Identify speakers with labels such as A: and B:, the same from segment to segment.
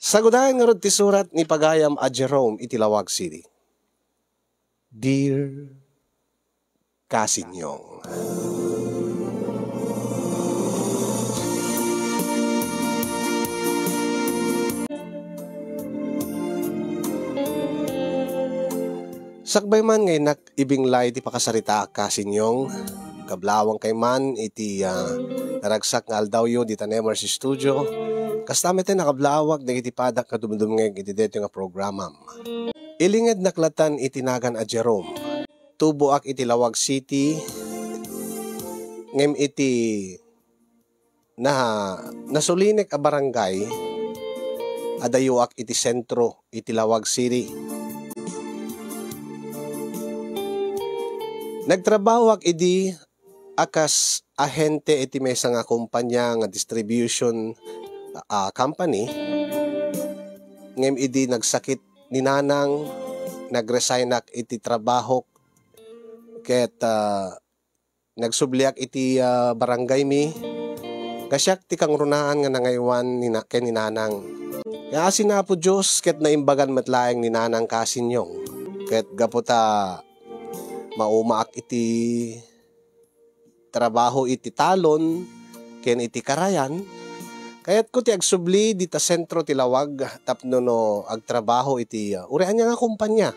A: Sagudahan nga ron ti surat ni Pagayam a Jerome iti Lawag City. Dear Kasinyong, sakbay man ngay ibinglay ti pakasarita Kasinyong, kablawang kay man iti naragsak nga aldawyo di tanemer si studio. Kastamit ay nakablawag na iti padak na dumdumngeg iti dito nga programam. Ilingad naklatan iti nagan a Jerome. Tubuak iti Lawag City. Ngem iti nasulinek a barangay. Adayuak iti sentro iti Lawag City. Nagtrabawak iti akas ahente iti mesa nga kumpanya nga distribution company. Ngem idi nagsakit ni nanang, nagresignak iti trabaho ket nagsubliak iti barangay mi. Kasyak ti kang runaan nga nangaywan ken ni nanang. Kaya sinapo Diyos ket naimbagan metlaeng ni nanang Kasinyong. Ket gaputa maumaak iti trabaho iti talon ken iti karayan. Kaya't ko ti agsubli dita sentro ti Lawag tapno no agtrabaho iti urean niya nga kumpanya.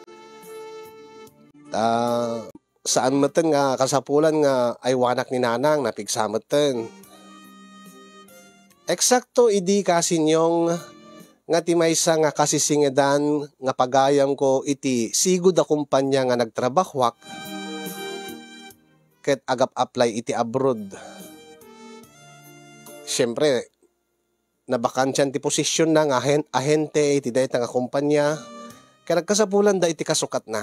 A: Saan maten nga kasapulan nga ay wanak ni nanang napigsameten. Eksakto idi Kasinyong nga ti maysa nga kasisingedan nga pagayam ko iti sigud a kumpanya nga nagtrabahwak ket agap-apply iti abroad. Siyempre, nabakansyan ti posisyon na nga ahente iti dayta nga kumpanya kaya nagkasapulan da iti kasukat na.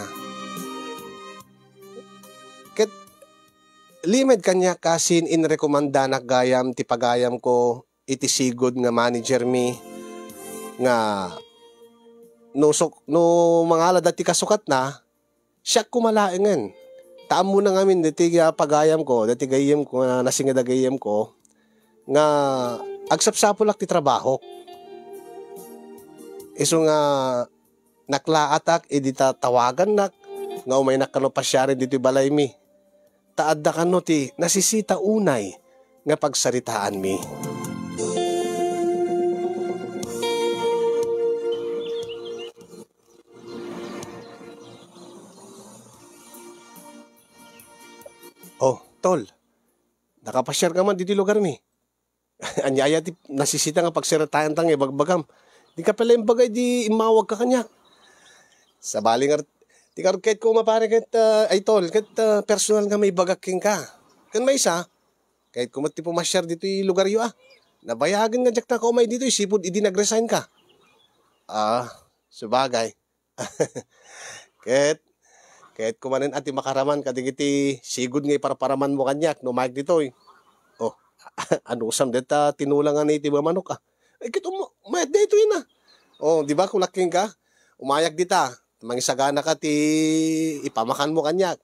A: Ket limed kanya kasin inrekomanda na gayam ti pagayam ko iti sigod nga manager mi nga no mangala dati kasukat na siya kumalaengen. Taam mo na ngamin dati pagayam ko, dati gayem ko na nasingada gayem ko nga agsapsapulak ti trabaho. Iso nga naklaatak edita tawagan nak nga umay nakano pasyari dito balay mi. Taadda kano ti nasisita unay nga pagsaritaan mi. Oh, tol. Nakapasyar ka man dito lugar mi. Anyaya ti nasisita nga pagsiratayan tang bagbagam. Di ka pala yung bagay di imawag ka kanya. Sa balingar ti karket ko mapare ket ay tol ket personal nga may bagaking ka. Ken may isa kahit kumati pumasyar dito yung lugar yo nabayagan nga jak na ko may dito isipod idi nagresign ka. Subagay. Kahit kumanin ati makaraman kadigiti sigud nga iparaparaman mo kanyak no mic dito Oh, ano usam deta tinulangan ni iti manok kito mo mayat dito na. Oh, di ba kung laking ka umayak dita mangisagana ka ti ipamakan mo kanyak.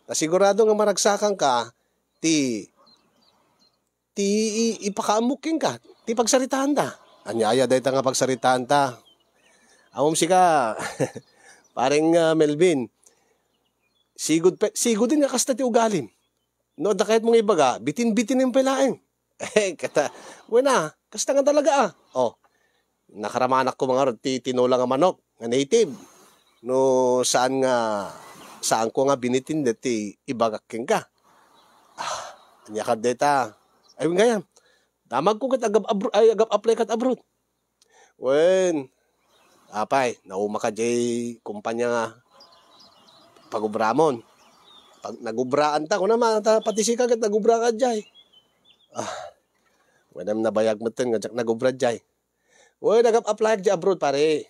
A: Nasigurado nga maragsakan ka ti ipakaamuking ka ti pagsaritaan ta. Anyaya deta nga pagsaritaan ta. Amom sika paring Melvin. Sigud din nga kasta ti ugalim. No, da kahit mong ibaga, bitin-bitin yung palaeng. Kata, wala, kasta nga talaga Oh, nakaramanak ko mga tinula nga manok, nga native. No, saan ko nga binitin dati ibagaking ka. Anya ka deta. Ayun nga yan. Damag ko kat agap-apply kat abroad. Wen, apay, nauma ka jay kumpanya nga pagubramon. Pag nagubraan ta ko naman pati si kagat nagubra ka jay. Wenam nabayag mo ten nga nagubra jay. Oy nagap-apply jay abroad pare.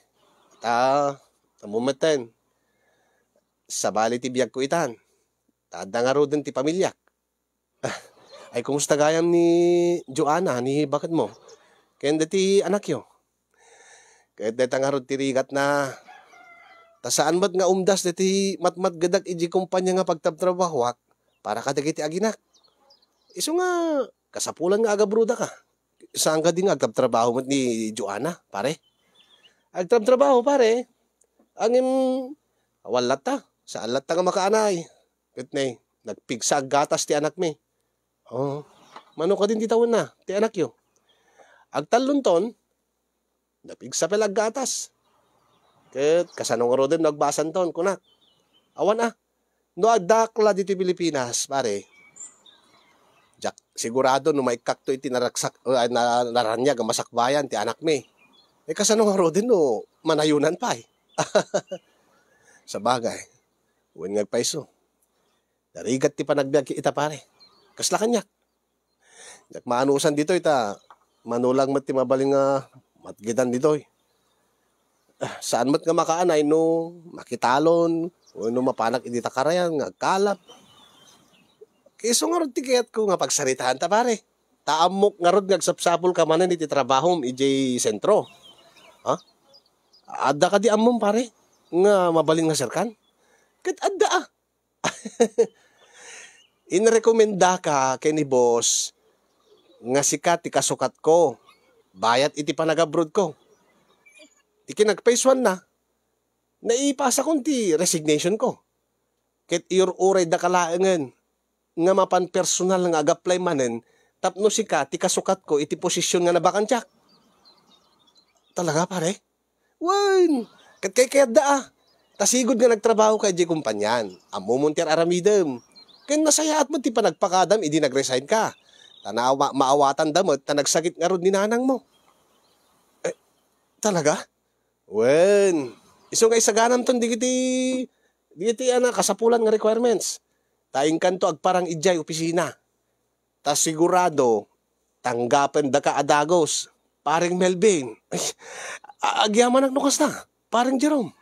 A: Namumeten. Sa bali ti biyag ko itan. Tada nga ro din ti pamilyak. Ay kumusta gayam ni Joanna ni bakit mo? Kaya dati anak yo. Kaya dati nga ro ti rigat na saan mat nga umdas dati matmat gadag iji kumpanya nga pagtabtrabahwak para kadagiti aginak. Iso nga kasapulan nga agabruda ka. Saan ka din agtabtrabaho mat ni Joanna, pare? Agtrabaho pare. Angin walat ta. Sa alat ta nga makaanay. Kitnay, nagpigsa gatas ti anak mi. Oh, mano ka din ti tawon na, ti anak yo. Agtalon ton, napigsa pala gatas. Ket kasano nga ro din nagbasan ton kunak. Awan no agdakla dito Pilipinas, pare. Jak, sigurado no maikak to iti naraksak naranyag ang masakbayan ti anak mi. Kasano nga ro din no manayunan pa eh. Sa bagay, uwan ngagpaiso. Narigat ti panagbiag ita pare. Kasla kanyak. Yak maanusan dito ita. Manulang mat ti mabaling matgidan dito. Saan mat nga makaanay no makitalon o no mapanak iti takarayan nga kalap. Kiso nga rod ti kayat ko nga pagsaritahan ta pare. Taamok nga rod ngagsapsapol ka manan iti trabahom iti sentro. Ha? Adda ka di amom pare nga mabaling nga serkan. Ket adda Inrekomenda ka kay ni boss nga sikat ti kasukat ko. Bayat iti panagabroad ko. Ti kinagpaiswan na. Naipasa kon ti resignation ko. Ket iuray da kalaengen nga mapan personal nga ag-apply manen tapno sikat ti kasukat ko iti posisyon nga nabakantyak. Talaga pare? Wen, ket kay da tasigod nga nagtrabaho kay di kumpanyan. Ammo monter aramidem. Ken nasayaat mo ti panagpakadam, idi nag-resign ka. Tanawa, maawatan damot, ta nagsakit nga ron ni nanang mo. Talaga? Wen, iso nga isaganam ton, di kasapulan nga requirements. Taing kanto agparang ijay opisina. Ta sigurado, tanggapan da ka adagos. Paring Melvin. Agyaman ang nukas na. Paring Jerome.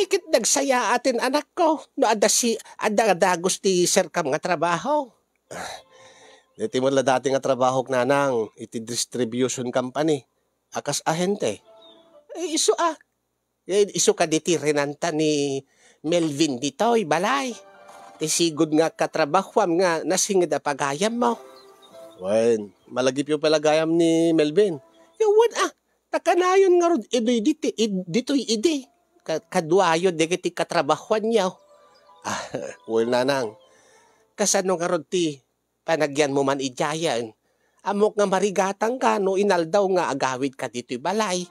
A: Kit nagsaya atin anak ko no ada dagos ti serkam nga trabaho. Diti mo la dati nga trabaho nanang iti distribution company akas ahente. Isu ka diti renanta ni Melvin ditoy balay. Ti sigud nga katrabahwam nga nasingid a pagayam mo. Wen, malagip yung palagayam ni Melvin. Yawan takanayon nga rod ditoy idi. Kadwayo degiti katrabahuan niya. Well nanang. Kasano nga rod ti panagyan mo man ijayan. Amok nga marigatang ka no inaldaw nga agawid ka dito'y balay.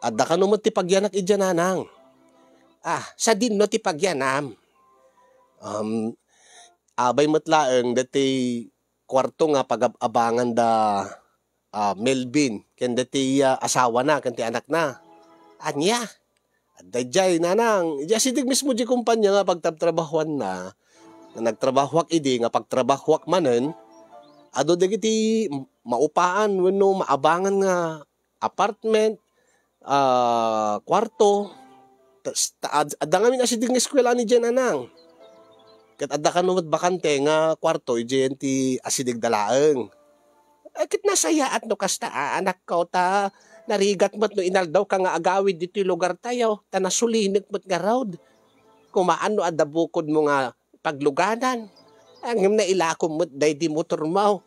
A: Adda ka no mo ti pagyanak idya nanang. Sa din no ti pagyanam. Abay matlaeng dati kwarto nga pag-abangan da Melvin, kanda ti asawa na, kanti anak na. Anya, adajay nanang, sidig mismo di kumpanya nga pagtatrabahuan na nagtrabahwak idi nga pagtrabahwak manen, ado dagiti maupaan, wano maabangan nga apartment, kwarto, adda nga min asidig nga eskwela ni dyan anang. Kat adda ka numot bakante nga kwarto, dyan ti asidig dalaeng. Kit nasaya at no kasta anak ko ta narigat mo't no inaldaw ka nga agawid dito lugar tayo ta nasulinig mo't nga road. Kumaan no adabukod mo nga pagluganan. Ang na ilakom mo't day di motor mo.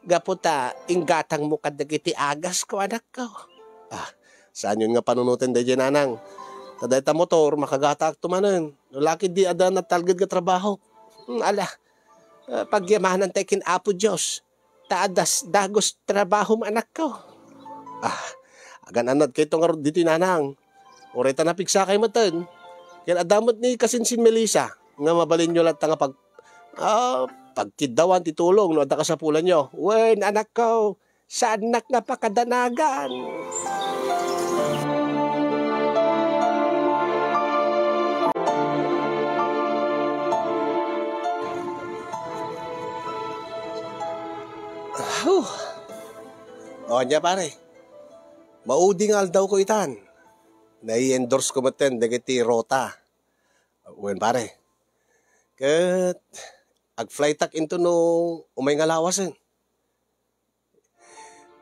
A: Gaputa inggatang mo kadagiti agas ko anak ko. Saan yun nga panunutin day nanang? Taday ta motor makagatak tumanen. Laki di ada natalgad ka trabaho. Pagyamanan tayo kin Apo Diyos. Taadas dagos trabaho anak ko. Agan anad kay itong dito nanang. Oreta na piksa kay matan. Kaya adamot ni kasinsin Melissa. Nga mabalin nyo lang nga pagkidawan titulong no adda ka sa pulan nyo. Wen anak ko, sa anak nga pakadanagan. O niya pare, mauding aldaw ko itan. Nai-endorse ko maten, dagiti rota. Uwen pare. Kat, ag-fly tak into no umay nga lawasin.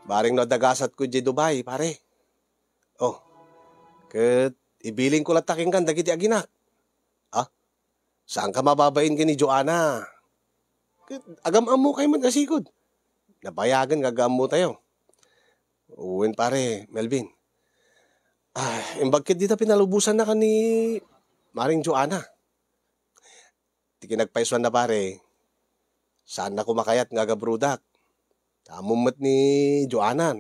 A: Baring no dagasat ko di Dubai, pare. Kat, ibiling ko lataking kan, dagiti aginak. Saan ka mababain ka ni Joanna? Agam mo kayo man kasikod. Nabayagan gagam mo tayo. Uwin pare, Melvin. Imbagkit dito pinalubusan na ka ni Maring Joanna. Di kinagpaiswan na pare. Saan na kumakayat nga gabrudak? Tamumot ni Joanna.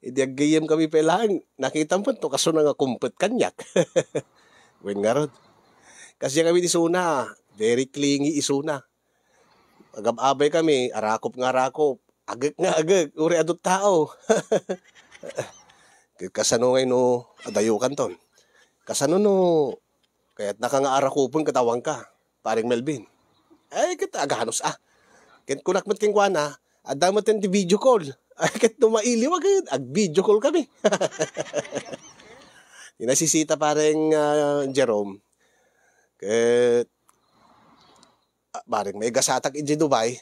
A: Hindi agayam kami pelang. Nakita mo to kaso nga kumpet kanyak. Wen nga rod. Kasi kami di suna. Very clingy isuna. Agab-abay kami. Arakop nga arakop. Agag nga agag. Uri adot tao. Kasano ngayon no. Adayukan ton. Kasano no. Kaya't nakangaarakupon katawang ka. Paring Melvin. Ay kita aganos Kaya kunakmat king kuana. Adamot yung di video call. Ay kat tumailiw agad. Ag-video call kami. Nasisita pareng Jerome. Kat pareng may gasatak in Dubai.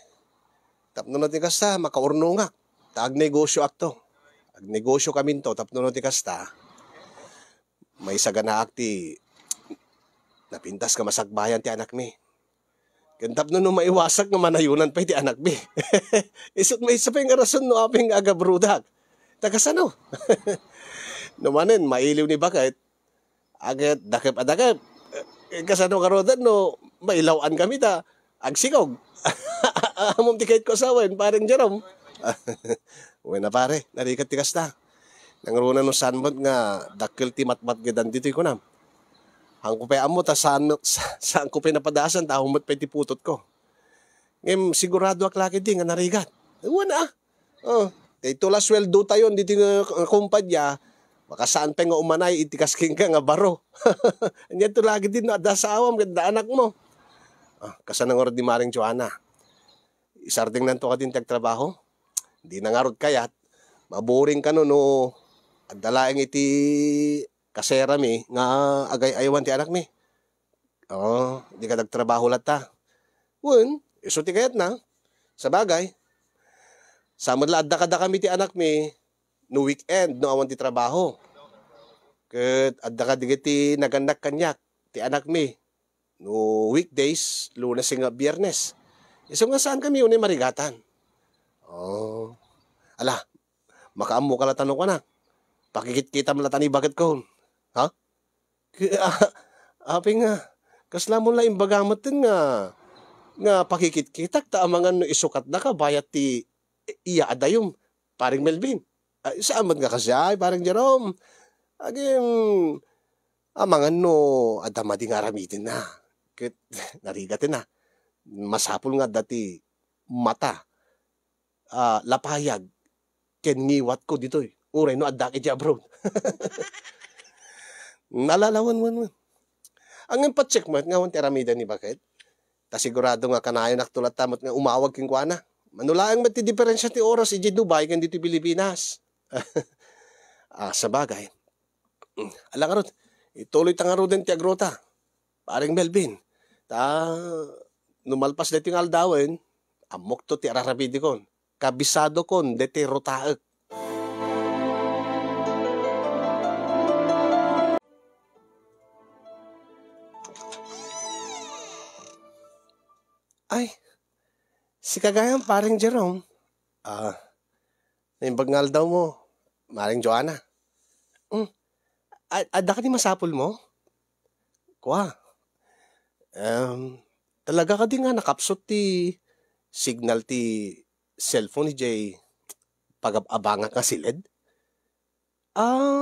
A: Tapno natin kasta, makaurno nga. Ag-negosyo akto. Ag-negosyo kami to. Tapno natin kasta. May sagana akti. Napintas ka masagbayan ti anak mi. Kantap no maiwasak nga manayunan pa ti anak mi. Isot may isa pa yung rason no aping agabrudak. Takasano? Numanin, mailiw ni bakit? Agad, dakip. Kasano karodan no, mailawan kami ta. Agsikog. Amom ti kahit ko asawan, parang Jerome. Uwe na pare, narikat ti kasta. Nangruna no sanbot nga, dakil ti matmat gadan dito ko nam. Ang kupay amo, ta saan kupay napadasan, ta humot pa ti putot ko. Ngayon, sigurado aklaki di nga narigat. Uwe na Ito la sweldo tayo, dito nga kumpanya, makasaan pa nga umanay, itikas king ka nga baro. Anyan to lagi din, ada sa awam, ganda anak mo. Kasanang orad ni Maring Joanna. Isarding nanto ka din tagtrabaho. Hindi nangarod kayat. Maboring ka no, at dalaing iti kasera mi, nga agay-ayawan ti anak mi. Hindi ka nagtrabaho lata. Iso ti kayat na. Sa bagay, sa madla adda kami ti anak mi, no weekend, no awan ti trabaho. Kat adda ka digiti naganak kanyak, ti anak mi. No weekdays, Lunes nga Biyernes. Iso nga saan kami yun marigatan? Ala, makaammo ka tanong ka na. Pakikit-kita mo latan bakit ko. Ha? Api nga, kasla mo lang imbagamat din nga pakikit-kitak ta amangan no isukat na ka, bayat ti iya adayom, paring Melvin. Saan man nga kasi ay, paring Jerome. Agim, amangan no, adama di nga ramitin na. Kit, narigatin na. Masapul nga dati mata. Lapayag. Ken ngiwat ko dito eh. Uray no, adak iti abroad. Nalalawan mo. Ang impacheck mo, nga wanti ramida ni bakit? Ta sigurado nga kanayon naktulat tamot nga umawag king kuana. Manulaang mati diferensya ti oras iti Dubai kan dito Pilipinas. Sa bagay. Alang arot, ituloy tangarod din ti agrota. Paring Melvin. Numalpas na ting aldawin, amok to ti ararabidi kon. Kabisado kon, deti rotaek. Ay, si kagayang paring Jerome. Naimbag daw mo, Maring Joanna. Ada ka ni masapol mo? Kwa. Talaga ka din nga nakapsot ti signal ti cellphone ni Jay pag-abangan ka silid?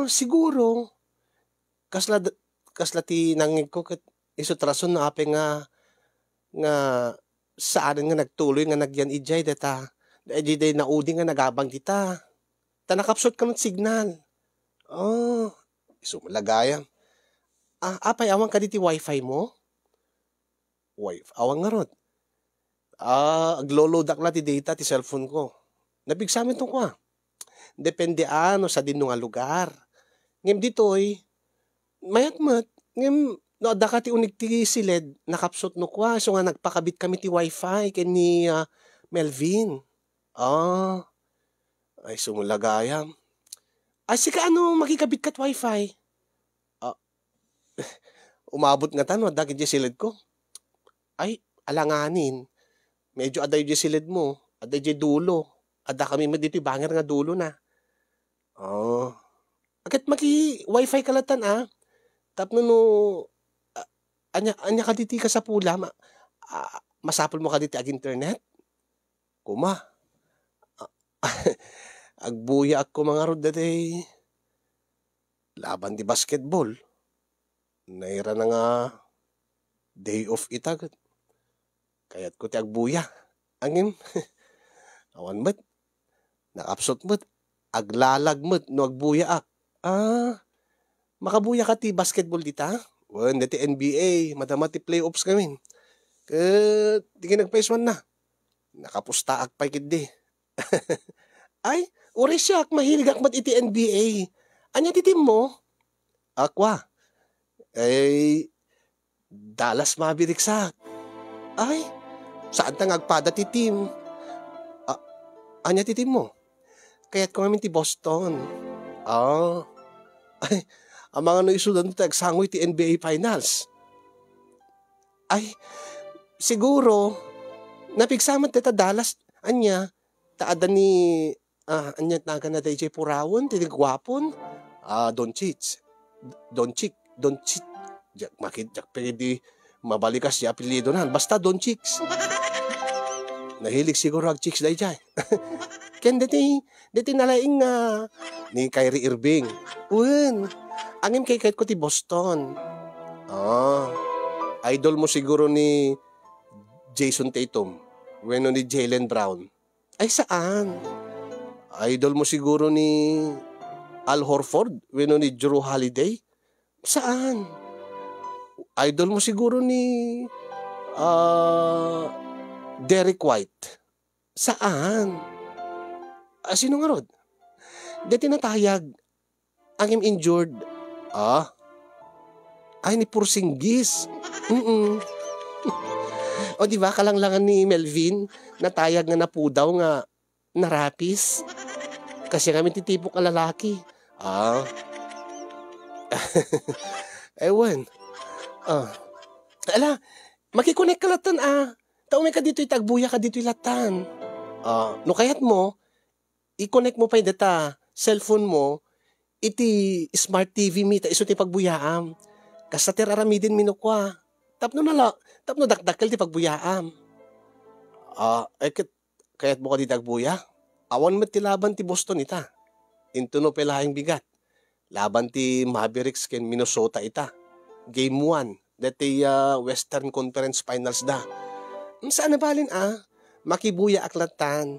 A: Siguro. Kasla ti nangig ko kat isot rason na ape nga saan nga nagtuloy nga nagyan ijay data. Ijay naudi nga nagabang kita. Ta nakapsot ka ng signal. Malagayam. Apay awang ka diti wifi mo? Awang nga rod. Aglo-load akla ti data ti cellphone ko. Nabigsamin tong ko Depende sa din nga lugar. Ngem ditoy, mayat-mat, ngem no adda ka ti unig ti silid, nakapsot no kwa. So nga nagpakabit kami ti wifi ken ni Melvin. Ay sumulagayam. Sika ano makikabit kat wifi? umabot nga tanwa, dagit di silid ko. Ay, alanganin. Medyo aday di silid mo. Aday di dulo. Ada kami mo dito, banger nga dulo na. Oh. Agad wifi kalatan Tapno no, anya ka diti ka sa pula, masapol mo ka diti ag internet? Kuma. Agbuya ako mga rod dati. Laban di basketball. Naira na nga day off itag. Kaya't ko ti agbuya. Angin. Awan mo't. Nakapsot mo't. Aglalag mo't no agbuya ak. Makabuya ka ti basketball dita? Wan, dati NBA. Madama ti playoffs kami. Di ka nagpaiswan na. Nakapusta ak pa ikid Ay, uri siya ak mahilig ak mat iti NBA. Anya ti team mo? Akwa. Ay, Dallas Mavericks ak. Ay, saan tang agpada ti team? Anya ti team mo? Kaya't ko namin ti Boston. Ay, ang mga naisudan ito agsangoy ti NBA Finals. Ay, siguro, napigsamat tita Dallas, anya, taada ni, anya naga na DJ Purawon, tinigwapon, Doncic, jak pwede mabalikas si apelido na, basta Doncic. Nahilig siguro ag chicks dahi dyan. Ken dati nalaing ni Kyrie Irving. Uwan, angin kay kahit ko ti Boston. Idol mo siguro ni Jason Tatum. Bueno ni Jaylen Brown. Ay saan? Idol mo siguro ni Al Horford. Bueno ni Jrue Holiday. Saan? Idol mo siguro ni Derek White. Saan? Sino nga rod? Dati natayag. Ang injured. Ay, ni Porzingis. O di ba kalanglangan ni Melvin natayag nga napudaw nga narapis. Kasi kami titipok ang lalaki. Ewan. Ala, makikonek ka latan Taumay ka dito itagbuya ka dito ilatan. No kayat mo, i-connect mo pa yung data, cellphone mo, iti smart TV mi, ta iso ti pagbuyaam. Kasa tiraramidin minukwa. Tapno dakdakkel ti pagbuyaam. Kayat mo ka di tagbuya? Awan mo ti laban ti Boston ita. Into no pelahing bigat. Laban ti Mavericks ken Minnesota ita. Game 1. Dati Western Conference Finals da. Saan na balin makibuya aklatan.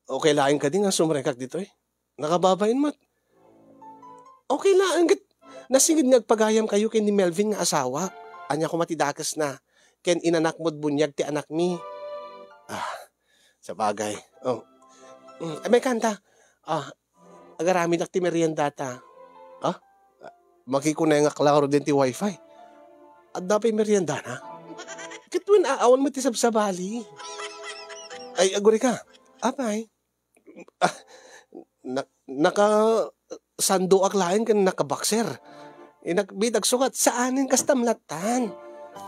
A: Okay laing ka din nga sumrekak dito Nakababayin mat. Okay lang. Nasingid nagpagayam kayo ken ni Melvin nga asawa. Anya ko matidakas na. Ken inanak mo't bunyag ti anak mi. Sa bagay. May kanta. Agarami nak ti merienda ta. Makikunay nga klaro din ti wifi. At dapat merienda na. Kitwin aawan mo ti sabsabali. Ay, aguri ka. Apay. Sando aklain kan nakabakser. Inakbidag sukat. Saanin kastamlatan?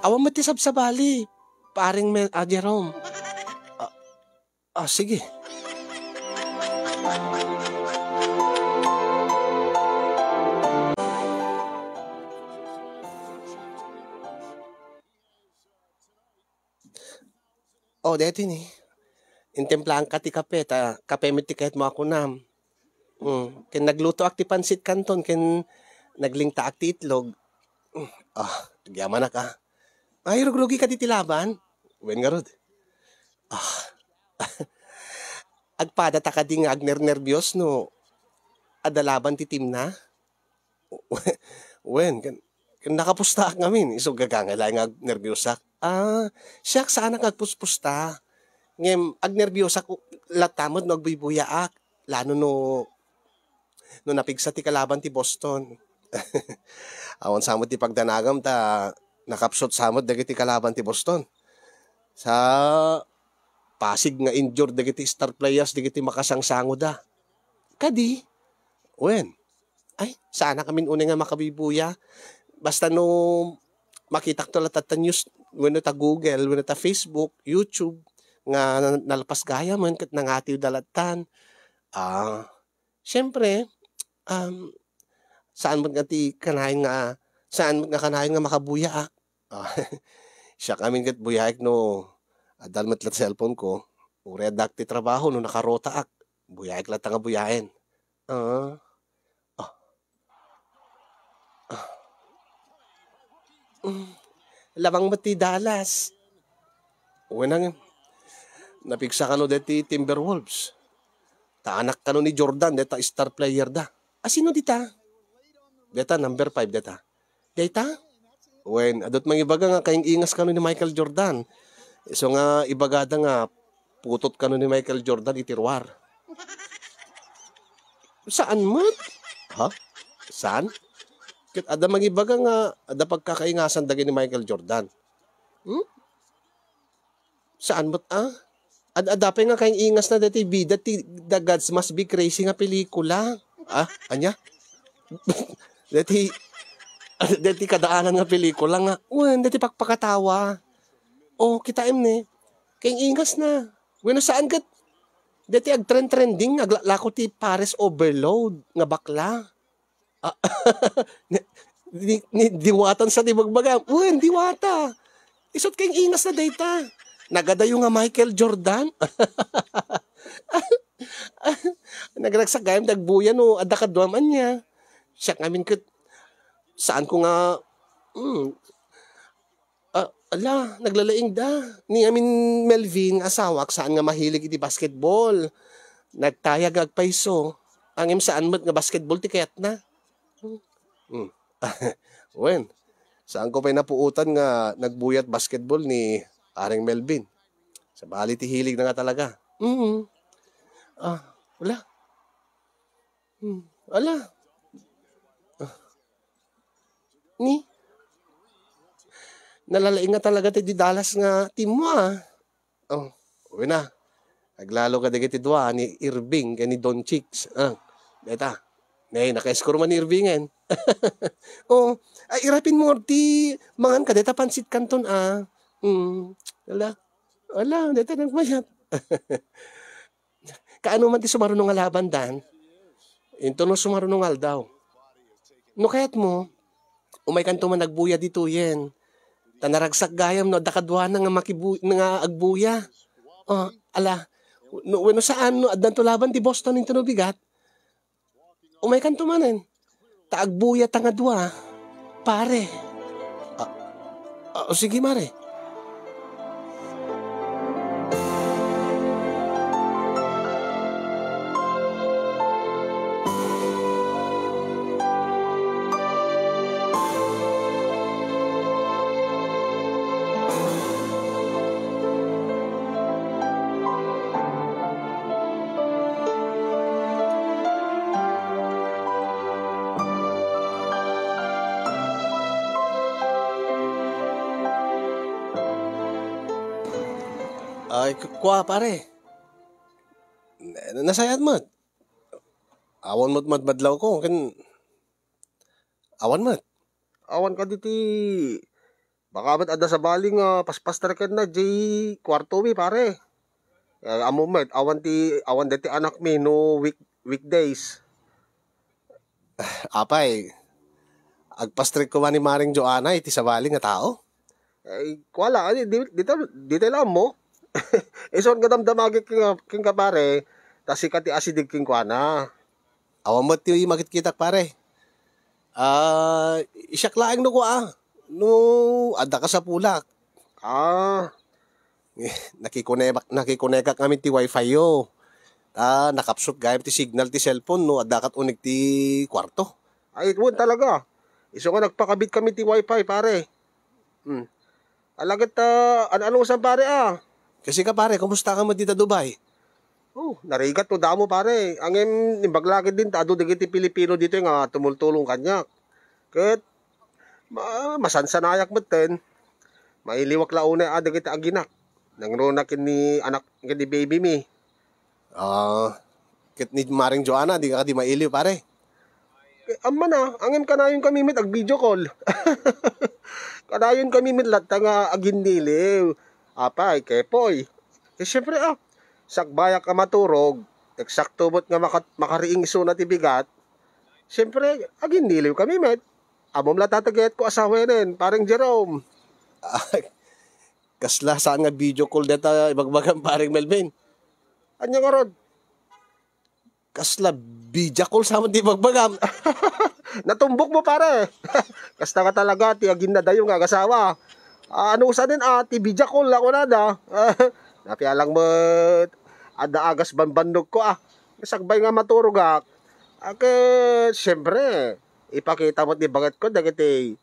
A: Awan mo ti sabsabali. Paring Jerome. Sige. Deti ni. Intemplahan ka ti kape, kape mit ti kahit mo ako nam. Ken nagluto ak ti pansit kanton, ken naglingta ak ti itlog. Tugyaman na ka. Ay, rugrugi ka ti tilaban. Wen nga rod. Agpadata ka di nga agner-nervyos no. Adalaban ti team na. Wen, ken nakapusta ak ngamin. Isog gagangalay nga agnervyosak. Siyak saan ang agpuspusta. Ngem, agnervyosak latamod no agbubuyaak. Lano no napigsa ti kalaban ti Boston. Awan samot ti pagdanagam ta nakapsot samot dagiti kalaban ti Boston. Sa Pasig nga injured dagiti star players dagiti makasangsangod da. Kadi, wen, Ay, sana kami unay nga makabibuya. Basta no makita ko talat ta news wenno ta Google, wenno ta Facebook, YouTube nga nalpas gaya man ket nangatiw dalatan. Ah, siyempre, um, saan mo nga ti kanayon nga saan mo nga kanayon nga makabuya Ah, siya kami ket buyaik no adal met lat cellphone ko. Uri adak ti trabaho no nakarota buyaik lat nga buyaen. Ah, ah, ah, hmm, labang met ti Dallas. Wenang napigsa ka no deti Timberwolves. Ta anak ka no ni Jordan deta star player da. Sino dita? Deta number 5 deta. Deta? When adot mangibaga nga kaing ingas ka no ni Michael Jordan. So nga ibagada nga putot ka no ni Michael Jordan itirwar. Saan mo? Ha? Saan? Ket ada mangibaga nga ada pagkakaingasan dagi ni Michael Jordan. Hmm? Saan mo adapay nga kaing ingas na dati bida ti The Gods Must Be Crazy nga pelikula. Anya? dati dati kadaanan nga pelikula nga. Dati pakpakatawa. Kita ni. Kaing ingas na. Bueno saan kat dati trending aglako ti Paris Overload nga bakla. Ah, diwatan sa tibagbaga. Diwata. Isot kayong ingas na data. Nagadayo nga Michael Jordan. Nagragsak gayam dagbuyan no adda kadwaman niya. Siya ngamin ket saan ko nga naglalaing da. Ni amin Melvin asawak saan nga mahilig iti basketball. Nagtayag agpaiso. Angim saan met nga basketball ti kayat na. Wen, saan ko pa'y napuutan nga nagbuyat basketball ni Aring Melvin. Sa bali ti hilig na nga talaga. Wala. Wala. Ni nalalaing nga talaga ti Dallas nga team mo uwi na. Naglalo ka dagi ti dua ni Irving ni Don Chicks. Deta. Nay, naka-score man ni Irvingen. Irapin mo ti mangan ka deta pansit kanton Wala, deta nagmayat. Kaano man ti sumarunong nga laban dan? Into no sumarunong aldaw. No kayat mo, umay kanto man nagbuya dito yen. Tanaragsak gayam no dakadwa na nga nga agbuya. No saan no addan to laban ti Boston into no bigat. Umay kanto manen. Taagbuya tangadwa. Pare. Sige mare. Ay, kwa pare. Nasayat mo. Awan mo't madmadlaw ko. Awan mo't. Awan ka diti. Baka ba't ada sa baling paspas ka na kwarto mi pare. Amo mo't. Awan diti anak mi no weekdays. Apay. Agpastrik ko man ni Maring Joanna iti sa baling nga tao. Wala. Dito lang mo. Ison nga damdamagit king ka pare, tas ikati asidig king kuana. Awan mo ti makitkitak pare. Isyaklaeng no ko no ada ka sa pulak. Nakikonekak kami ti wifi yo. Nakapsot gayam ti signal ti cellphone no ada kat unig ti kwarto. Ay won talaga. Iso nga nagpakabit kami ti wifi pare. Alagat ano sa pare Kasi ka pare, kumusta ka mo dito Dubai? Narigat to damo pare. Angem nimbaglagid din ado digiti Pilipino dito nga tumultulong kanya. Ket masansanayak meten. Mailiwak launa digiti aginak. Nangrona kini anak kini baby mi. Ket ni Maring Joanna di ka di mailiw pare. Amma na, angin ka na yung kamimit ag video call. Kanayon kamimit lahat nga agin niliw. Apay, kepoy. Siyempre sakbaya ka maturog, eksakto mo't nga makariing iso na tibigat. Siyempre, agin niliw kamimit. Amom la tataget ko asawenin, parang Jerome. Kasla saan nga video call data ibagbagang paring Melvin. Anya nga rod? Kasla video call sa di bagbagam. Natumbok mo pare. Kasta ka talaga ti agin na dayo nga kasawa. Ano sa din ti video call ako na da. Napialang mo ada agas banbandog ko Sagbay nga maturog siyempre ipakita mo ti bagat ko dagiti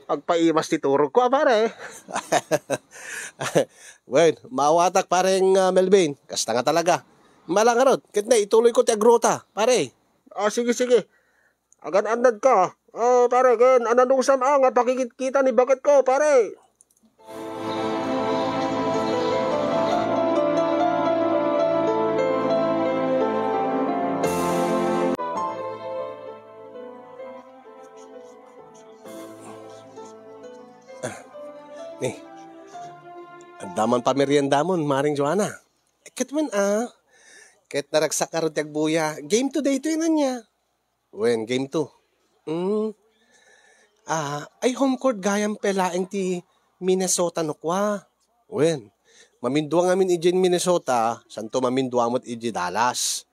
A: pagpaimas ti turog ko pare. Well, maawatak pareng Melvin. Kasta nga talaga. Malangarod, kit na ituloy ko ti agrota, pare. Sige. Agan anad ka. Pare, gan ananong sama nga pakikita ni bagat ko, pare. Nih, andaman pa meriendamon, Maring Joanna. Kit man Ket naragsak ka ron buya. Game 2 day ito yun niya. When, game 2. Ay home court gayang pelaeng ti Minnesota nukwa. When, mamindwa ngamin ijin Minnesota, santo mamindwa mo't iji Dallas.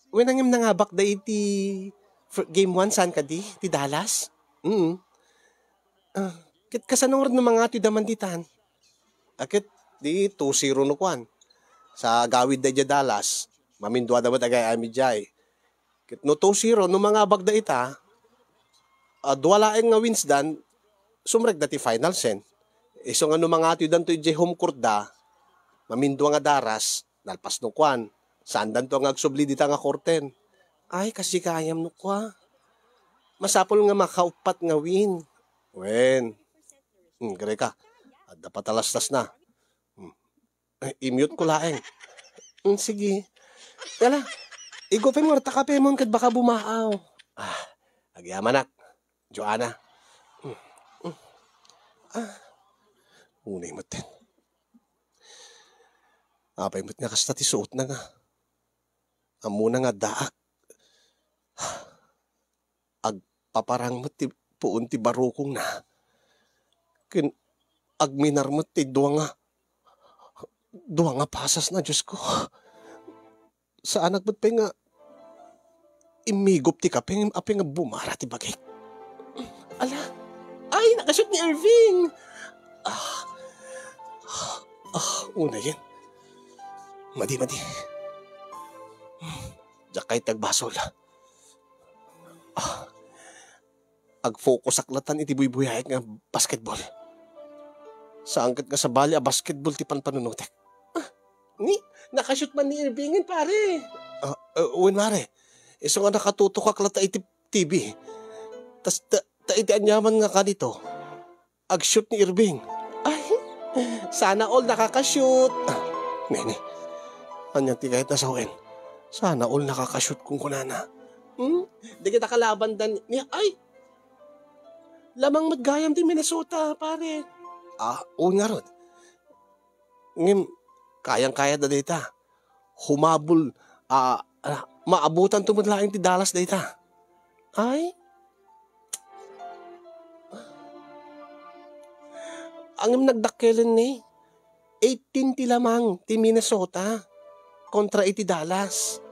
A: When, angim nangabak da iti game 1 saan ka di? Ti Dallas? Kit kasanong rin ng mga ti damanditan. Akit di 2-0 nukwan. Sa gawid da Dallas, mamindwa dapat agay amidjay. Kit no 2-0, no mga bagda ita, duwalaeng nga wins dan, sumreg dati final sen. Iso nga no mga ati dan to ijay home court da, mamindwa nga daras, nalpas no kwan. Saan dan to nga agsubli dita nga korten. Ay, kasi kayam no kwa. Masapol nga makaupat nga win. Wen. Gare ka. Dapat alastas na. I-mute ko laeng. Sige. Tala, igupin mo, takapin mo, kad baka bumaaw. Agyaman nak. Joanna. Unay mo ten. Apay mo't nga kasta ti suot na nga. Amuna nga daak. Agpaparang mo't ti puun ti barukong na. Agminar mo't ti duwa nga pasas na, Diyos ko. Sa anak ba't pa nga imigop ti kaping aping nga bumara ti bagay. Ala, ay, nakashoot ni Irving. Una yan. Madi. Diyak kahit tagbasol. Ag-focus aklatan iti buy-buyayat nga basketball. Saan kat nga sa bali basketball ti panpanunutek. Nakashoot man ni Irvingin, pare. Uwin, mare. Iso nga nakatutok aklata iti TV. Tas iti anyaman nga kanito. Ag-shoot ni Irving. Ay, sana all nakakashoot. Nene, anyan ti kahit nasawin. Sana all nakakashoot kung kunana. Di kita kalaban dan niya. Ay, lamang matgayam din Minnesota, pare. Oo nga ron. Ngim, kayang-kaya da data. Humabol, maabutan tumudlaing ti Dallas data. Ay, ang nagdakkelin ni 18 ti lamang ti Minnesota kontra iti Dallas.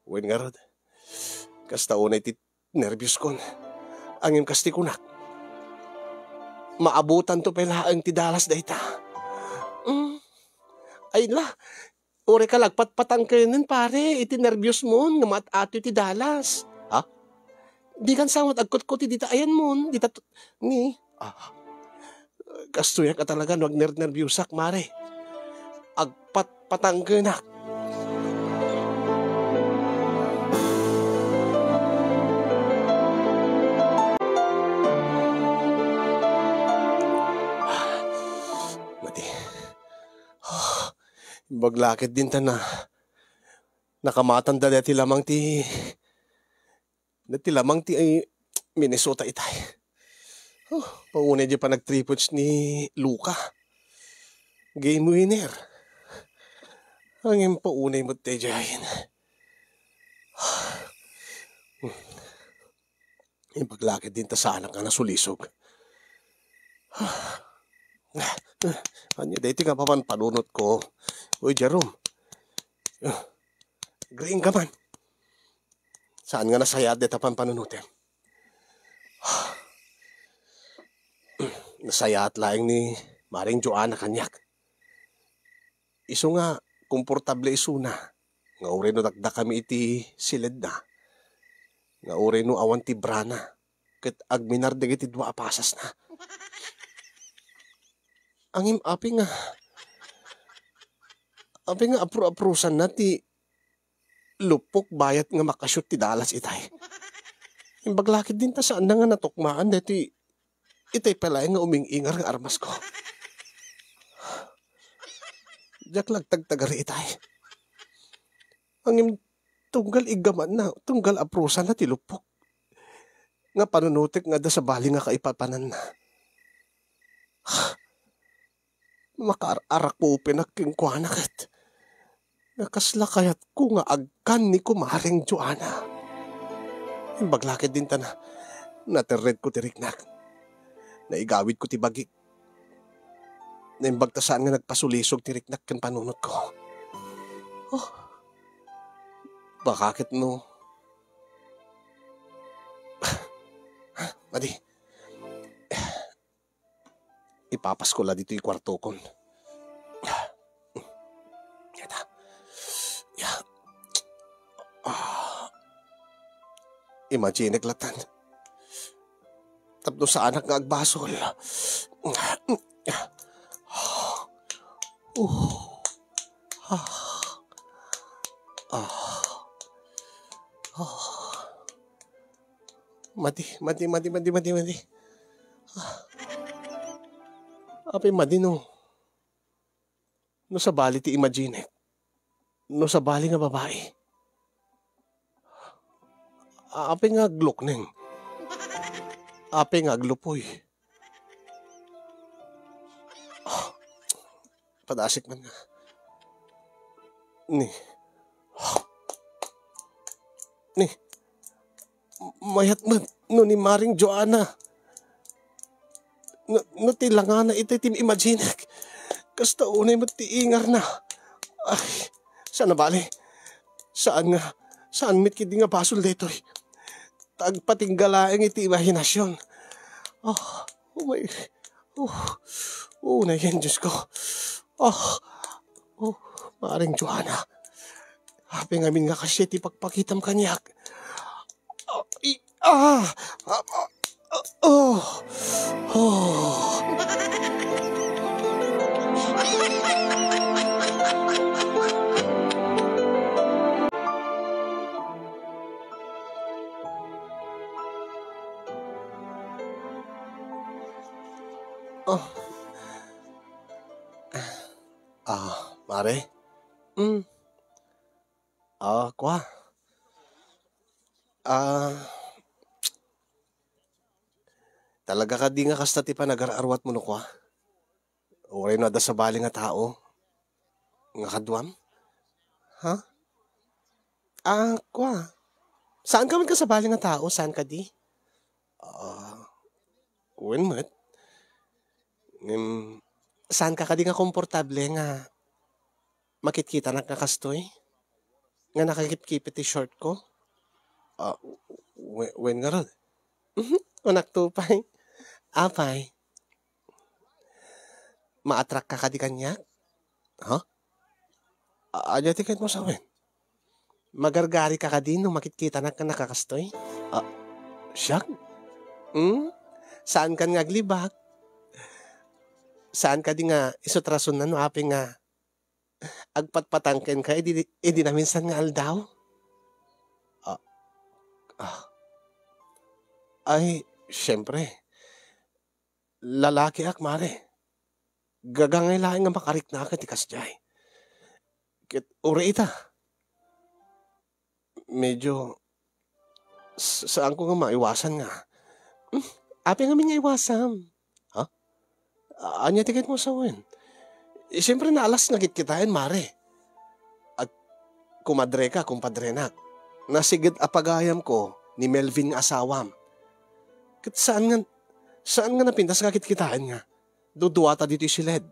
A: Uwin nga rod. Kasta unay ti nervyos kon. Angin kasti kunak. Maabutan to pelaang ti Dallas dayta. Ay la, ore ka lagpatpatang kayo nun pare. Iti nervyos mo nga matato ti Dallas. Di kan samot agkot-kot ti dita ayan mo. Dita ni. Kastuya ka talaga wag nervyusak mare. Agpatpatang kayo nak. Baglakit din ta na nakamatanda dati lamang ti Natilamang ti ay Minnesota itay. Oh, paunay di pa nag-3 points ni Luka. Game winner. Ang yung paunay mo tayo dyan. Yung paglakit din ta sa anak nga nasulisog. Anya, dito nga pa man panunot ko. Uy, Jerome. Green ka man. Saan nga nasaya dito pan panunutin? Nasaya at laing ni Maring Joanna kanyak. Iso nga, komportable iso na. Nga uri no dakda kami iti silid na. Nga uri no awan ti brana. Kat agminar dagiti dua apasas na. Angim api nga apro-aprosan na ti lupok bayat nga makashoot ti Dallas itay. Imbaglakid din ta saan na nga natukmaan deti itay pala nga uming-ingar nga armas ko. Diyak lagtagtagari itay. Angim tunggal igaman na, tunggal aprosan na ti lupok. Nga panunutik nga da sa bali nga kaipapanan na. Makaarak po pinaking kuanakit. Nakasla kayat ko nga agkan ni kumaring Joanna. Imbaglakid din ta na. Naterred ko tiriknak. Naigawid ko ti bagik. Naimbagtasaan nga nagpasulisog tiriknak kan panunot ko. Oh. Bakakit no? Madi. Ipapas ko la dito yung kwarto kon. Yata. Ya. Imagine klatan. Tapno sa anak nga agbasol. Mati. Ape madi no. No sa bali ti imagine. No sa bali nga babae. Ape nga glok neng. Ape nga aglupoy. Padasik man nga. Ni. Mayat man no ni Maring Joanna. No tilanga na iti tim imagine. Kasta unay mo ti ingar na. Ay, saan na bali? Saan mit kidi nga basol detoy? Tagpatinggalaeng iti imahinasyon. Na yan, Diyos ko. Maring Joanna. Happy ngamin nga kasi ti pagpakitam kanyak. Mare? Kwa? Talaga ka di nga kasta ti panag-ararwat mo no kwa? Uray no ada sa bali nga tao? Nga kadwam? Ha? Kwa? Saan ka man ka sa bali nga tao? Saan ka di? When mat? Saan ka di nga komportable nga makitkita na kakastoy? Nga nakakipkipit ti short ko? When nga ron? Anak tupay. Apay. Ma-attract ka di kanya? Ha? Adya tiket mo sa akin. Magargari ka din nung makitkita na nakakastoy? Siyak? Saan ka nga glibak? Saan ka di nga isutrason na no api nga agpatpatangken ka edi na minsan nga aldaw? Ay, syempre. Lalaki ak mare. Gagangay laing nga makarik na ka ti kasjay. Kit uri ita. Medyo Saan ko nga maiwasan nga? Api nga min nga iwasan. Ha? Anya tiket mo sa wen? Siyempre naalas nga kitain, mare. At kumadre ka, kumpadre na. Nasigid apagayam ko ni Melvin nga asawam. Kat saan nga napintas nga kitain nga? Duduwata dito si Led.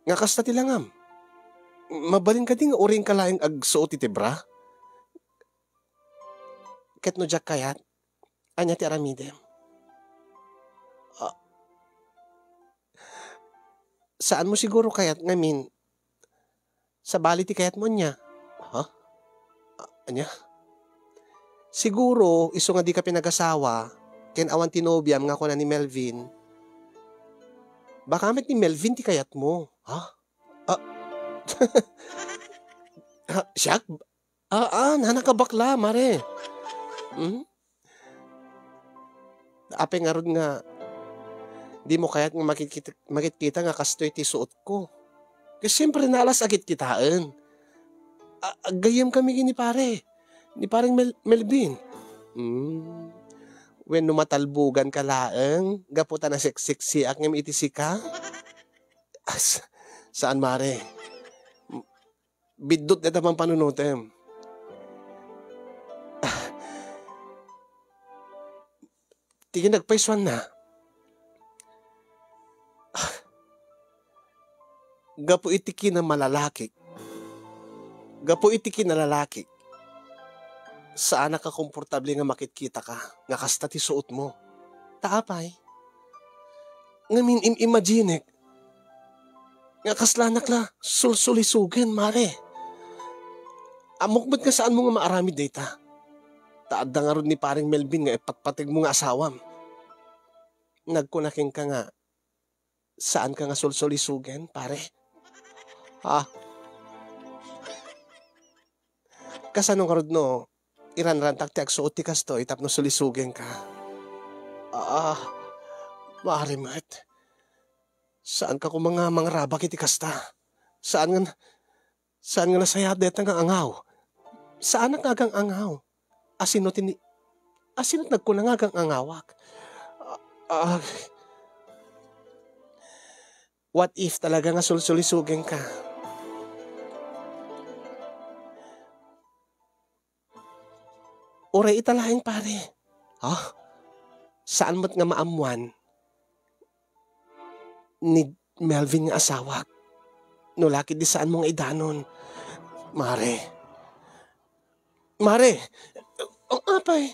A: Nga kasta tilangam. Mabalin ka din nga uring kalaing agsuot iti bra. Ket no jak kayat, anya ti aramidem. Saan mo siguro kayat ngamin? Sa bali ti kayat mo niya. Ha? Anya? Siguro, iso nga di ka pinag-asawa, ken awan tinobyam nga ko na ni Melvin. Baka met ni Melvin ti kayat mo. Ha? Siyak? Nanakabakla, mare. Ape nga ron nga, di mo kayat nga makikita nga kastoy ti suot ko. Kasi siyempre nalas agit kitaan. Gayam kami ni pare. Ni pareng Melvin. When numatalbugan ka laeng, gaputan na seksiksi ak ngem itisi ka. Saan mare? Bidot na tamang panunutem. Tingin nagpaiswan na. Gapo itiki na malalaki. Gapo itiki na lalaki. Saan ka komportable nga makikita ka, nga kasta ti suot mo. Taapay. Ngamin imagine, nga kaslanak la, sulsulisugen, mare. Amok ba't nga saan mo nga maaramid data? Taadda nga ron ni paring Melvin nga ipatpatig mo nga asawam. Nagkunaking ka nga, saan ka nga sulsulisugen, pare? Ha? Kasanong karod no, iranrantak ti agsuot ti kasto, itap no sulisugen ka. Maaari mat. Saan ka ko mga rabak iti kasta? Saan nga nasayad deta nga angaw? Saan ang agang angaw? Asinot nagkunangagang angawak. What if talaga nga sulsulisugin ka? Uray italaing pare. Ha? Saan mo't nga maamuan ni Melvin nga asawak? No laki di saan mo nga idanon? Mare, ang apay,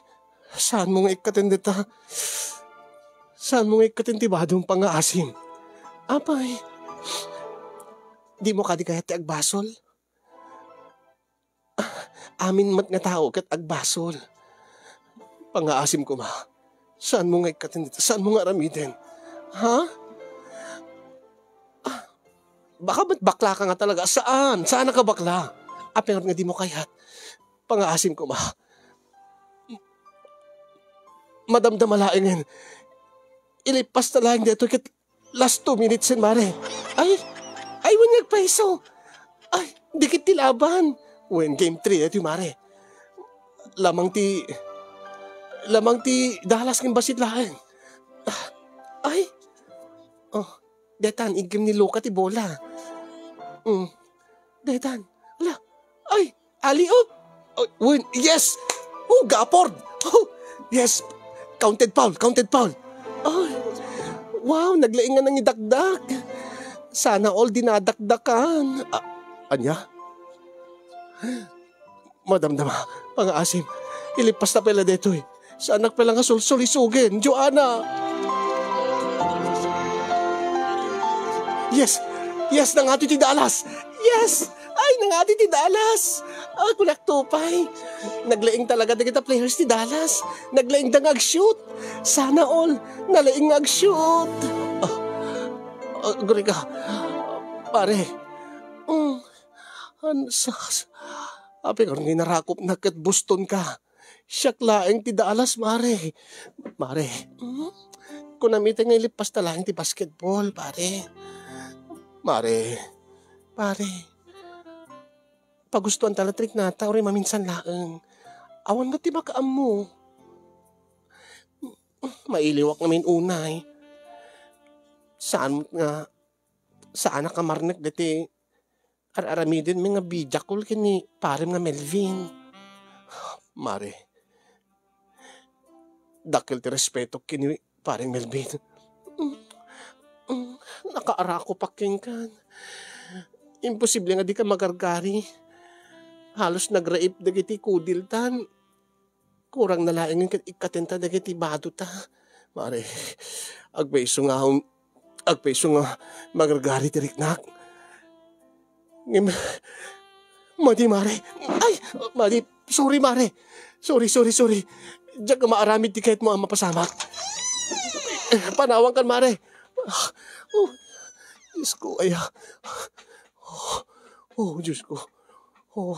A: saan mo nga ikatindita? Saan mo nga ikatintibadong pang-aasim? Apay, di mo ka di kaya ti agbasol? Amin mat nga tao kat agbasol. Pang-aasim ko ma. Saan mo nga ikatindita? Saan mo nga aramiden? Ha? Baka ba't bakla ka nga talaga? Saan? Saan ka bakla? Apingat nga di mo kayat. Pang-aasim ko ma. Madamdamalaingin. Ilipas na lang dito kit last 2 minutes in mare. Ay, wanyag paiso. Ay, dikit tilaban. When game 3, ito mare. Lamang ti dalas ng basit lahat. Ay, detan, igim ni Luka ti bola. Detan, ala, ay, aliop. Win, yes. Gapord. Yes, counted foul. Ay, wow, naglaingan ng idakdak. Sana all dinadakdakan. Anya? Madamdama, pang-aasim. Ilipas na pala dito eh. Sa anak pala nga sulsulisugin. Joanna! Yes, nangati ti Dallas. Yes! Ay, nangati ti Dallas. Kulak tupay. Naglaing talaga na kita players ti Dallas. Naglaing da ag-shoot. Sana all, nalaing ag-shoot. Guriga, pare. Api ko rin narakop na kat Boston ka. Siyak laeng ti Dallas, mare. Mare, kung namitin nga ilipas na lang ti basketball, pare. Mare. Pagustuhan talatrik nata, ori maminsan laeng. Awan mo ti makaam mo. mailiwak namin unay. Saan ka marnek dati aramidin mi nga bijakol kini parem nga Melvin. Mare, dakil ti respeto kini pareng Melvin. Nakaara ko paking kan. Imposible nga di ka magargari. Halos nagraip dagiti kudiltan. Kurang nalaingin ikatenta dagiti bado ta. Mare, agpaiso nga magargari ti riknak. Madi mare. Ay, madi, sorry mare. Sorry. Diyan ka maaramid ti kahit mo ang mapasamak. Panawang kan mare. Oh, Diyos ko, ay. Diyos ko. Apo.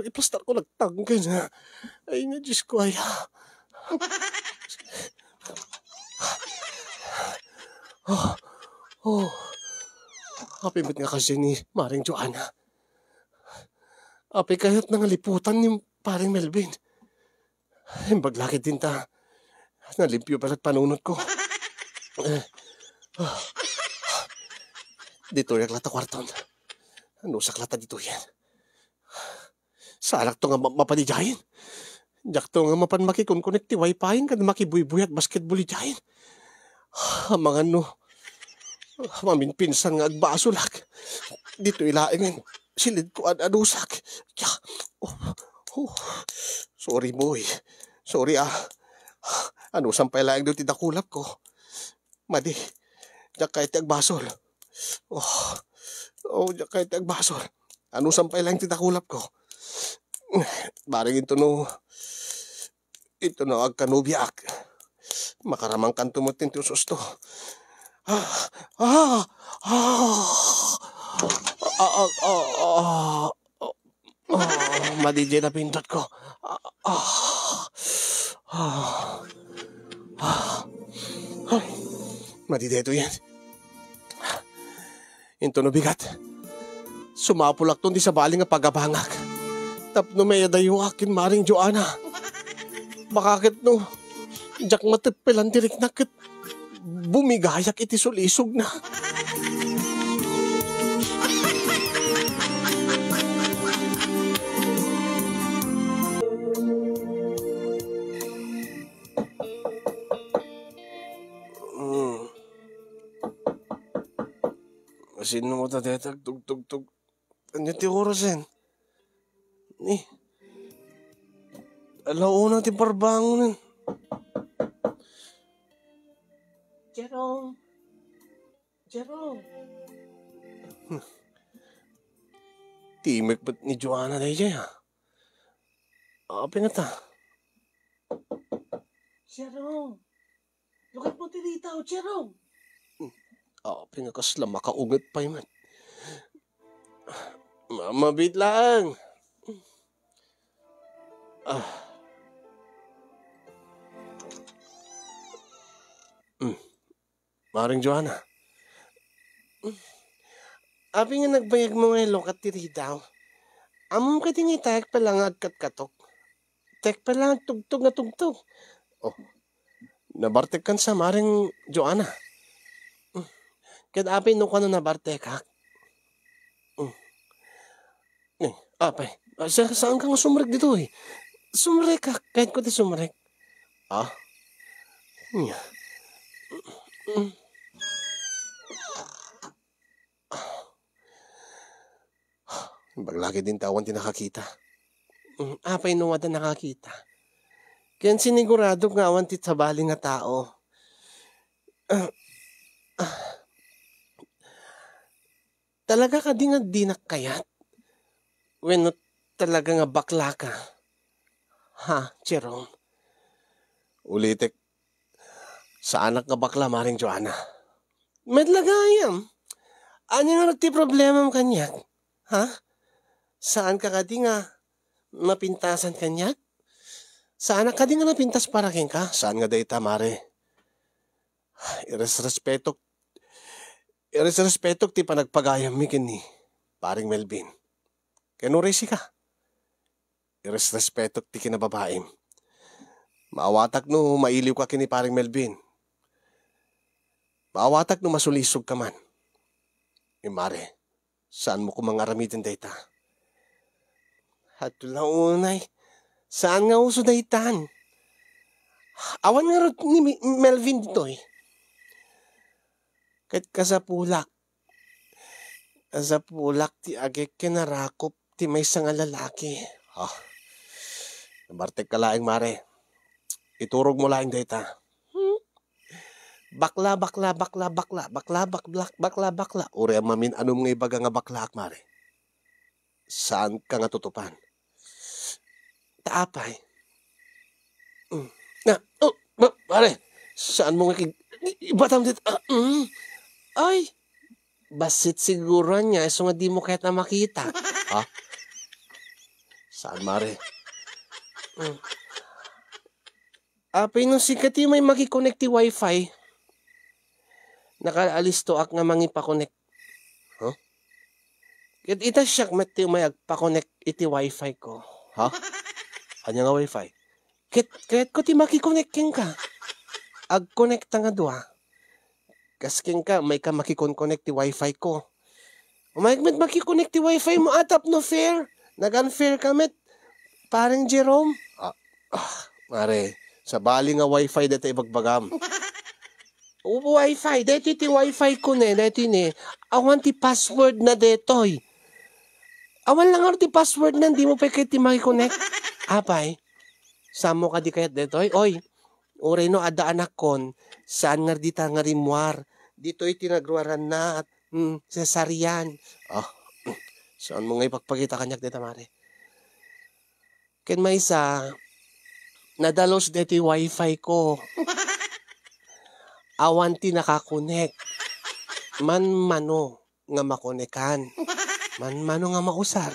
A: Iplastar ko nagtanggan ha. Ay na, Diyos ko, ay. Apimit nga kasi ni Maring Joanna. Api kahit nangaliputan ni Paring Melvin. Baglakit din ta. Nalimpyo pala't panunod ko. Dito yung klata kwarton. Ano sa klata dito yan? Salak to nga mapanijayin. Jak to nga mapanmakikon-connect ti wifi kan makibuy-buy at basketball ijayin. Mga no. Maminpinsan nga agbasulak. Dito ilaingin. Silid ko anusak. Sorry boy. Sorry Ano sampay laing doon tidakulap ko. Madi. Jak kahit agbasol. Jak kahit agbasol. Ano sampay laing tidakulap ko. Baring ito no agkanubiak. Makaramang kantumotin ti usos to. Madijay na pindot ko. Madideto yan. Into no bigat. Sumapulak ton di sa baling nga pagabangak. Tapno may adayo akin Maring Joanna. Makakit no. Jak matipilan dirik nakit. Bumigayak iti sulisog na. Sino mo tatetag tug. Ano ti orasin? Ni. Alauna ti parbangon. Jerome. Timik ba't ni Joanna na iya? Api na ta. Jerome. Lukit mo tinitaw, Jerome. Api nga kasla makaungat pa yun. Mabit lang. Maring Joanna. Api nga nagbayag mo nga lokat tiri daw. Amom ka din itak pa lang agkat-katok. Tek pa lang tugtog na tugtog. Nabartek kan sa Maring Joanna. Kaya api nung ka na nabartek ha. Apay, saan ka nga sumrek dito eh? Sumrek ka, kahit ko di sumrek. Baglaki din tawan ti nakakita. Apay nung wada nakakita. Kaya sinigurado nga awan ti sabali nga tao. Talaga ka di nga dinakayat? When talaga nga bakla ka. Ha, Jerome? Ulitek, sa anak nga bakla, Maring Joanna. Medlagayam. Ano nga nagti problema mo kanyak? Ha? Saan ka di nga mapintasan kanyak? Saan ka di nga napintas para kin ka? Saan nga dayta, Mare? Iresrespetok ti panagpagayam mi kini, Paring Melvin. Kaya no resi ka. Iresrespetok ti kinababaim. Maawatak no mailiw ka kini paring Melvin. Maawatak no masulisog ka man. Mare, saan mo ko mangaramitin dayta? Hato lang unay, saan nga uso daytan? Awan nga rin ni Melvin dito eh. Kahit kasapulak ti agek kinarakop ti may nga lalaki. Nabartek ka laing mare. Iturog mo laing dayta. Bakla. Uri ang mamin anong nga ibaga nga bakla ak mare. Saan ka nga tutupan? Taapay. Mare, saan mo nga ibatam dito? Ay, basit siguro niya. So nga di mo kahit na makita. Ha? Saan mare? Apay nung sikat yung may makikonek ti wifi. Nakaalis to ak nga mangipakonek. Huh? Ita siyak mati may agpakonek iti wifi ko. Ha? Anya nga wifi? Kahit ko ti makikoneking ka. Ag-connecta nga dua. Kasking ka, may ka makikon-connect ti wifi ko. Umayagmet makikonnect ti wifi mo atap no fair. Nag-unfair ka met. Parang Jerome. Mare, sa bali nga wifi dito ibagbagam. Wifi, dito ti wifi ko ne, dito ne. Awan ti password na detoy. Awan lang ti password na, di mo pa kayo ti makikonnect. Apay, samo ka di kayat detoy. Oy, uray no ada anak kon, saan nga dita nga rimwar. Dito iti nagruaran na at sesaryan. Saan mo nga ipagpagita kanyak dito, mare? Ken may isa, nadalos dito yung wifi ko. Awan ti nakakonek. Man-mano nga makonekan. Man-mano nga mausar.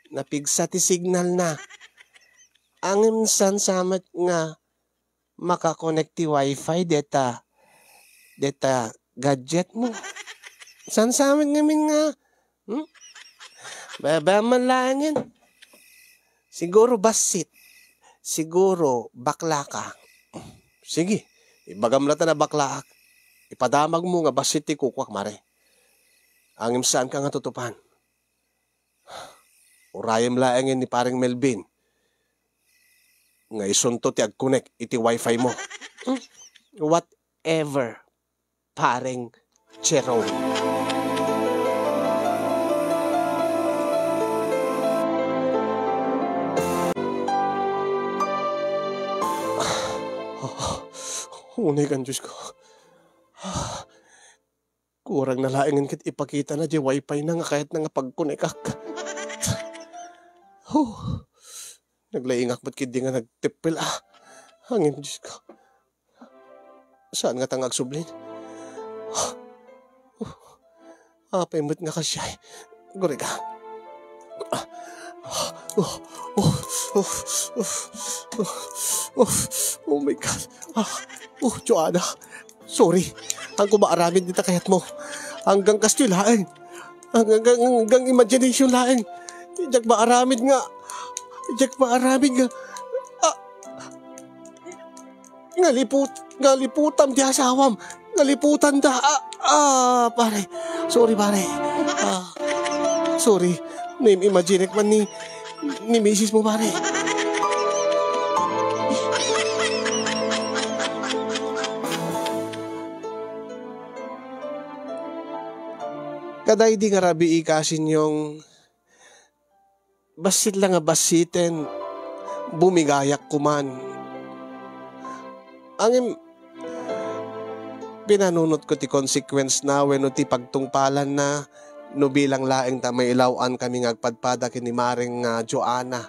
A: Napigsa ti signal na. Ang insan samat nga makakonek ti wifi deta gadget mo. San samat ngamin nga? Baba man langin. Siguro basit. Siguro bakla ka. Sige, ibagam na ta na bakla. Ipadamag mo nga basit ti kukwak mare. Ang imsaan ka nga tutupan. Urayam laangin ni paring Melvin. Nga isunto ti agkunek iti wifi mo. Whatever, paring Jerome. Unay kan Diyos ko. Kurang nalaingin kit ipakita na di wifi na nga kahit na nga pagkunekak. Naglaingak ba't kid di nga nagtipil Hangin Diyos ko. Saan nga tangag sublin? Apay mo't nga kasya. Gure ka. Oh my God. Joanna. Sorry. Ang kumaaramid dita kayat mo. Hanggang kastyo laing. Hanggang imagination laing. Ijak maaramid nga. Ngaliputan di asawam. Ngaliputan da. Pare. Sorry, pare. Sorry. Imagine man ni misis mo, pare. Kaday di nga rabi ikasin yung basit lang nga basitin, bumigayak kuman. Ang pinanunot ko ti consequence na wenno ti pagtungpalan na no bilang laeng ta may ilawan kami ngagpadpada kini maring Joanna.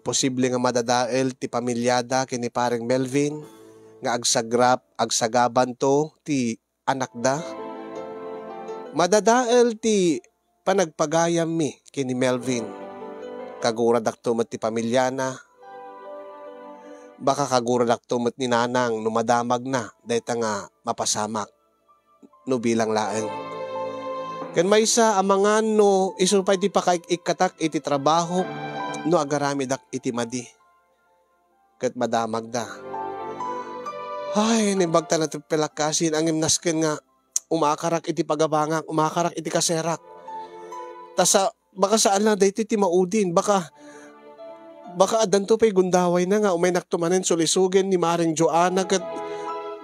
A: Posible nga madadael ti pamilyada kini paring Melvin nga agsagaban to ti anak da. Madadael ti panagpagayam mi kini Melvin. Kaguradak tumot ti pamilyana. Baka kaguradak tumot ni nanang numadamag na dahita nga mapasamak no bilang laeng. Ken may isa amangan no isulpay ti pakaikatak iti trabaho no agaramidak iti madi. ket madamag da. Ay, nimbagta na pelakasin ang imnasken nga umakarak iti pagabangak, umakarak iti kaserak. Tasa baka saan lang dayto iti maudin, baka adanto pa'y gundaway na nga umay naktumanen sulisugen ni Maring Joanna ket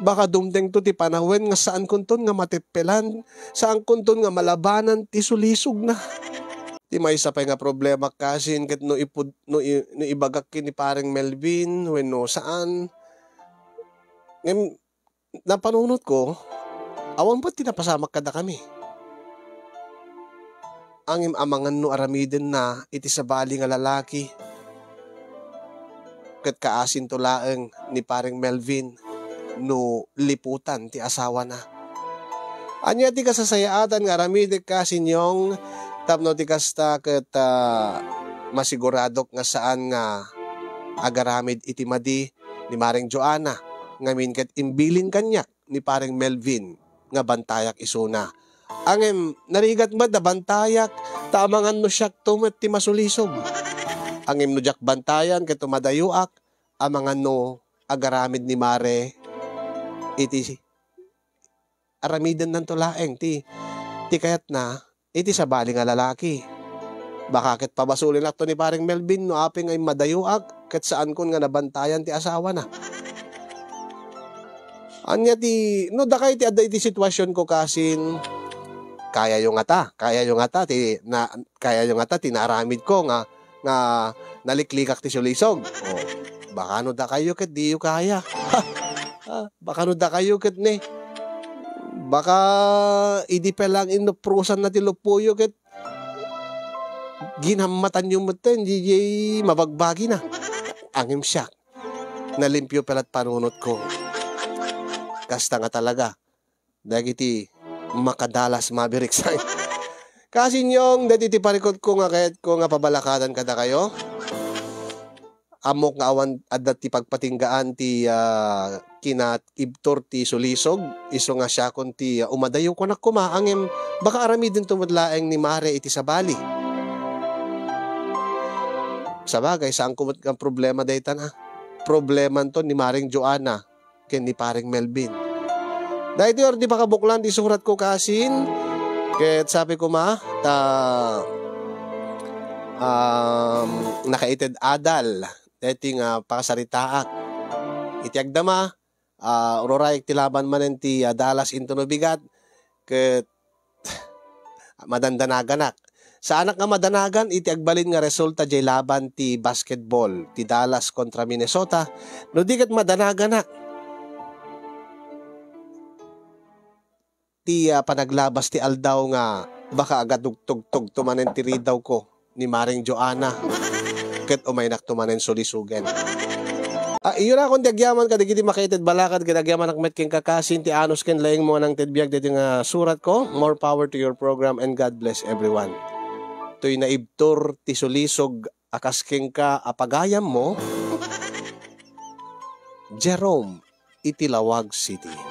A: baka dumdeng to ti panahwen nga saan kunton nga matitpelan, saan kunton nga malabanan ti sulisog na. Ti may isa pa nga problema kasin ket no ibagak ni Paring Melvin wenno saan. Ngem napanunot ko, awan ba't tinapasamak kada kami? Ang amangan no aramiden na iti sabali nga lalaki. Ket kaasin to laeng ni Paring Melvin no liputan ti asawa na. Anya ti kasasayaatan nga aramiden kasin yung tapno ti kasta ket masiguradok nga saan nga agaramid iti madi ni Maring Joanna. Ngamin ket imbilin kanyak ni Paring Melvin nga bantayak isuna. Angem narigat ba da bantayak tamangan no siyak tumet ti masulisog. Angem no jak bantayan ket tumadayuak amangan no agaramid ni Mare iti aramiden nanto laeng ti kayat na iti sabali nga lalaki. Baka ket pabasulin akto ni Paring Melvin no aping ay madayuak ket saan kun nga nabantayan ti asawa na. Anya ti no dakay ti adda iti sitwasyon ko kasin kaya yung ata tinaramid ko nga naliklikak ti sulisog. Oh, baka no da kayo ket di yu kaya. Baka no da kayo ket ne. Baka idi pa lang inoprusan na ti lupuyo ket ginhammatan yung meten di mabagbagi na. Angim siya. Nalimpyo pelat panunot ko. Kasta nga talaga. Dagiti makadalas mabirik sa kasi nyong dati ti parikot ko nga kahit ko nga pabalakadan kada kayo. Amok nga awan adat ti pagpatinggaan ti kinat ibtor ti sulisog. Iso nga siya kun ti umadayo ko na kumaangem baka aramidin tumadlaeng ni Mare iti sabali. Sabagay saan kumot ang problema daytan ha. Problema to ni Maring Joanna ken ni Paring Melvin. Dahil di makabuklan di surat ko kasin ket sabi ko nakaited adal dati nga pakasaritaak iti agdama uroray ti laban manen ti Dallas into no bigat ket madandanaganak sa anak nga madanagan iti agbalin nga resulta jay laban ti basketball ti Dallas kontra Minnesota no di ket madanaganak ti panaglabas ti aldaw nga baka agad tugtog tumanen ti ridaw ko ni Maring Joanna ket umaynak tumanen sulisugen. Iyo na kung diagyaman ka digiti makaited balakad kadagyaman akmet ken kakasin ti anos ken laeng mo nang tedbiag diti nga surat ko. More power to your program and God bless everyone. Toy naibtor ti sulisog akas ken ka apagayam mo Jerome iti Lawag City.